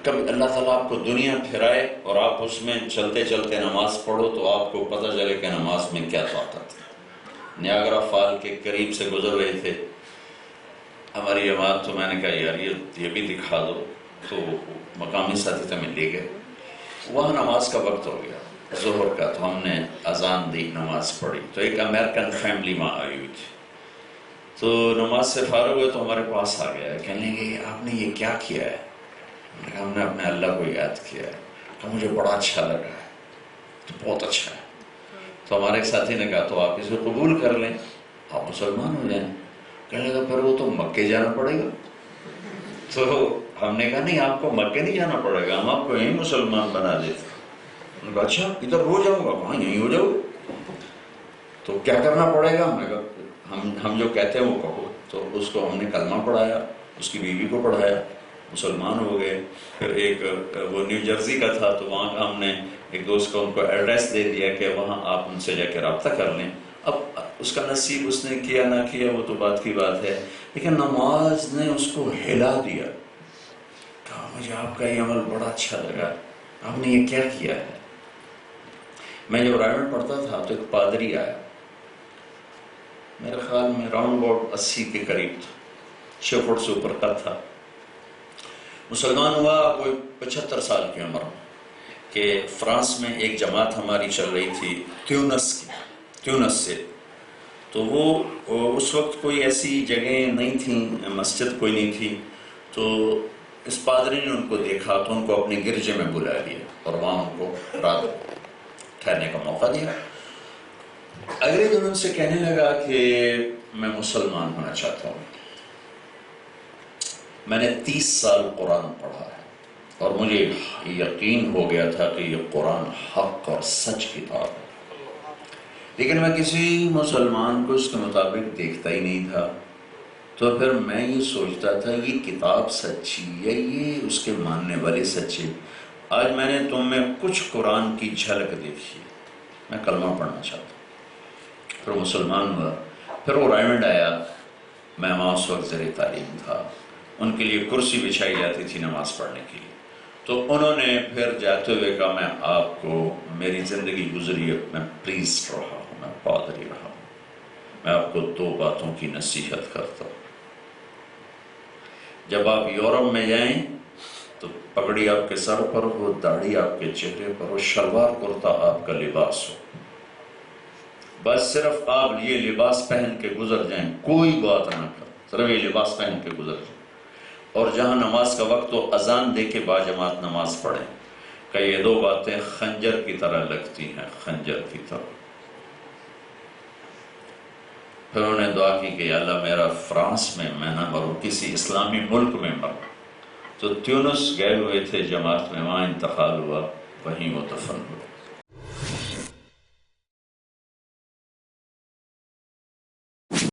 کبھی اللہ تعالیٰ آپ کو دنیا پھرائے اور آپ اس میں چلتے چلتے نماز پڑھو تو آپ کو پتہ چلے کہ نماز میں کیا طاقت ہے۔ نیاگرا فال کے قریب سے گزر رہے تھے ہماری جماعت، تو میں نے کہا یار یہ بھی دکھا دو، تو مقامی ساتھی میں لے گئے۔ وہاں نماز کا وقت ہو گیا ظہر کا، تو ہم نے اذان دی، نماز پڑھی، تو ایک امریکن فیملی وہاں آئی ہوئی تھی، تو نماز سے فارغ ہوئے تو ہمارے پاس آ گیا ہے، کہنے لگے آپ نے یہ کیا کیا ہے؟ ہم نے اپنے اللہ کو یاد کیا ہے، کہ مجھے بڑا اچھا لگا ہے، تو بہت اچھا ہے۔ تو ہمارے ایک ساتھی نے کہا تو آپ اسے قبول کر لیں، آپ مسلمان ہو جائیں۔ کہنے لگا پھر وہ تو مکے جانا پڑے گا۔ تو ہم نے کہا نہیں، آپ کو مکے نہیں جانا پڑے گا، ہم آپ کو یہیں مسلمان بنا دیتے۔ انہوں نے کہا اچھا ادھر ہو جاؤں گا؟ کہاں یہیں ہو جاؤ، تو کیا کرنا پڑے گا؟ ہم نے کہا ہم جو کہتے ہیں وہ کہو۔ تو اس کو ہم نے کلمہ پڑھایا، اس کی بیوی کو پڑھایا، مسلمان ہو گئے۔ پھر ایک وہ نیو جرسی کا تھا، تو وہاں کا ہم نے ایک دوست کو ان کو ایڈریس دے دیا کہ وہاں آپ ان سے جا کے رابطہ کر لیں۔ اب اس کا نصیب اس نے کیا نہ کیا وہ تو بات کی بات ہے، لیکن نماز نے اس کو ہلا دیا۔ کہا مجھے آپ کا یہ عمل بڑا اچھا لگا، آپ نے یہ کیا کیا ہے؟ میں جب رائمنڈ پڑھتا تھا تو ایک پادری آیا، میرے خیال میں راؤنڈ اباؤٹ 80 کے قریب تھا، 6 فٹ سے اوپر کا تھا، مسلمان ہوا وہ 75 سال کی عمر میں، کہ فرانس میں ایک جماعت ہماری چل رہی تھی تیونس سے، تو وہ اس وقت کوئی ایسی جگہیں نہیں تھیں، مسجد کوئی نہیں تھی، تو اس پادری نے ان کو دیکھا تو ان کو اپنے گرجے میں بلا لیا اور وہاں ان کو رات ٹھہرنے کا موقع دیا۔ اگلے دن ان سے کہنے لگا کہ میں مسلمان ہونا چاہتا ہوں، میں نے 30 سال قرآن پڑھا ہے اور مجھے یقین ہو گیا تھا کہ یہ قرآن حق اور سچ کتاب ہے، لیکن میں کسی مسلمان کو اس کے مطابق دیکھتا ہی نہیں تھا، تو پھر میں یہ سوچتا تھا یہ کتاب سچی ہے، یہ اس کے ماننے والے سچے۔ آج میں نے تم میں کچھ قرآن کی جھلک دیکھی، میں کلمہ پڑھنا چاہتا ہوں۔ پھر مسلمان ہوا، پھر وہ رائمنڈ آیا، میں وہاں اس وقت زیر تعلیم تھا، ان کے لیے کرسی بچھائی جاتی تھی نماز پڑھنے کے لیے، تو انہوں نے پھر جاتے ہوئے کہا میں آپ کو، میری زندگی گزری ہے، میں پریسٹ رہا ہوں، میں پادری رہا ہوں، میں آپ کو 2 باتوں کی نصیحت کرتا ہوں۔ جب آپ یورپ میں جائیں تو پگڑی آپ کے سر پر ہو، داڑھی آپ کے چہرے پر ہو، شلوار کرتا آپ کا لباس ہو، بس صرف آپ یہ لباس پہن کے گزر جائیں، کوئی بات نہ کریں، صرف یہ لباس پہن کے گزر جائیں، اور جہاں نماز کا وقت ہو اذان دے کے باجماعت نماز پڑھیں، کہ یہ 2 باتیں خنجر کی طرح لگتی ہیں، خنجر کی طرح۔ پھر انہوں نے دعا کی کہ یا اللہ میرا فرانس میں میں نہ مروں، کسی اسلامی ملک میں مروں، تو تیونس گئے ہوئے تھے جماعت میں، وہاں انتقال ہوا، وہیں وہ دفن ہوئے۔